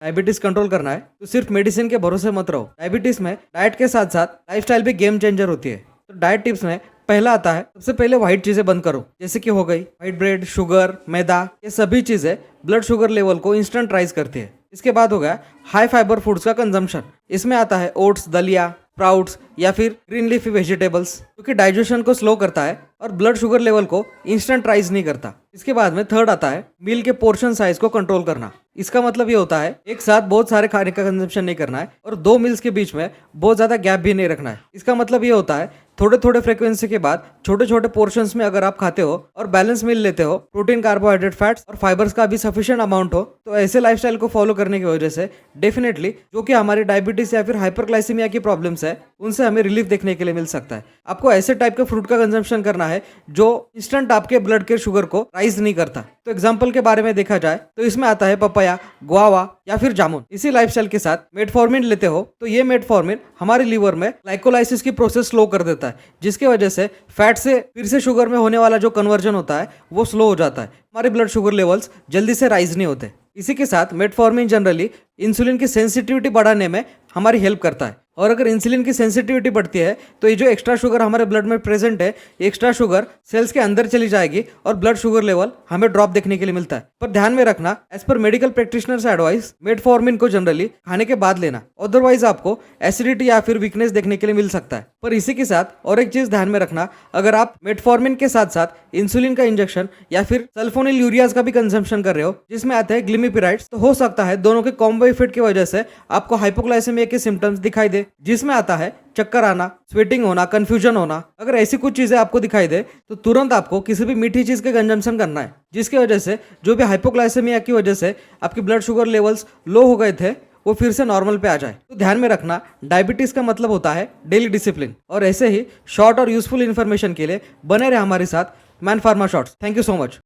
Diabetes control करना है तो सिर्फ मेडिसिन के भरोसे मत रहो। डायबिटीज में डाइट के साथ साथ लाइफस्टाइल भी गेम चेंजर होती है। तो डाइट टिप्स में पहला आता है, सबसे पहले व्हाइट चीजें बंद करो, जैसे कि हो गई व्हाइट ब्रेड, शुगर, मैदा। ये सभी चीजें ब्लड शुगर लेवल को इंस्टेंट राइज करती है। इसके बाद हो गया हाई फाइबर फूड्स का कंजम्पशन। इसमें आता है ओट्स, दलिया, स्प्राउट्स या फिर ग्रीन लीफी वेजिटेबल्स, क्योंकि डाइजेशन को स्लो करता है और ब्लड शुगर लेवल को इंस्टेंट राइज नहीं करता। इसके बाद में थर्ड आता है मील के पोर्शन साइज को कंट्रोल करना। इसका मतलब ये होता है एक साथ बहुत सारे खाने का कंजम्पशन नहीं करना है और 2 मील्स के बीच में बहुत ज्यादा गैप भी नहीं रखना है। इसका मतलब ये होता है थोड़े थोड़े फ्रीक्वेंसी के बाद छोटे छोटे पोर्शंस में अगर आप खाते हो और बैलेंस मील लेते हो, प्रोटीन, कार्बोहाइड्रेट, फैट्स और फाइबर्स का भी सफिशिएंट अमाउंट हो, तो ऐसे लाइफस्टाइल को फॉलो करने की वजह से डेफिनेटली जो कि हमारी डायबिटीज या फिर हाइपरग्लाइसीमिया की प्रॉब्लम्स है उनसे हमें रिलीफ देखने के लिए मिल सकता है। आपको ऐसे टाइप के फ्रूट का कंजम्पशन करना है जो इंस्टेंट आपके ब्लड के शुगर को राइज नहीं करता। तो एग्जाम्पल के बारे में देखा जाए तो इसमें आता है पपाया, गुआवा या फिर जामुन। इसी लाइफस्टाइल के साथ मेटफॉर्मिन लेते हो तो ये मेटफॉर्मिन हमारे लीवर में ग्लाइकोलाइसिस की प्रोसेस स्लो कर देता है, जिसके वजह से फैट से फिर से शुगर में होने वाला जो कन्वर्जन होता है वो स्लो हो जाता है। हमारे ब्लड शुगर लेवल्स जल्दी से राइज नहीं होते। इसी के साथ मेटफॉर्मिन जनरली इंसुलिन की सेंसिटिविटी बढ़ाने में हमारी हेल्प करता है, और अगर इंसुलिन की सेंसिटिविटी बढ़ती है तो ये जो एक्स्ट्रा शुगर हमारे ब्लड में प्रेजेंट है, एक्स्ट्रा शुगर सेल्स के अंदर चली जाएगी और ब्लड शुगर लेवल हमें ड्रॉप देखने के लिए मिलता है। पर ध्यान में रखना, as per medical practitioners advice metformin को जनरली खाने के बाद लेना, अदरवाइज आपको एसिडिटी या फिर वीकनेस देखने के लिए मिल सकता है। पर इसी के साथ और एक चीज ध्यान में रखना, अगर आप मेटफॉर्मिन के साथ साथ इंसुलिन का इंजेक्शन या फिर सल्फोनिल यूरियाज का भी कंजम्पशन कर रहे हो जिसमें आते हैं ग्लिमिपिराइड्स, तो हो सकता है दोनों के कॉम्बो इफेक्ट की वजह से आपको हाइपोग्लाइसेमिया के सिम्टम्स दिखाई दे, जिसमें आता है चक्कर आना, स्वेटिंग होना, कंफ्यूजन होना। अगर ऐसी कुछ चीजें आपको दिखाई दे तो तुरंत आपको किसी भी मीठी चीज के कंजम्पशन करना है, जिसकी वजह से जो भी हाइपोग्लाइसेमिया की वजह से आपकी ब्लड शुगर लेवल्स लो हो गए थे वो फिर से नॉर्मल पे आ जाए। तो ध्यान में रखना, डायबिटीज का मतलब होता है डेली डिसिप्लिन। और ऐसे ही शॉर्ट और यूजफुल इन्फॉर्मेशन के लिए बने रहे हमारे साथ man pharma shorts. Thank you so much.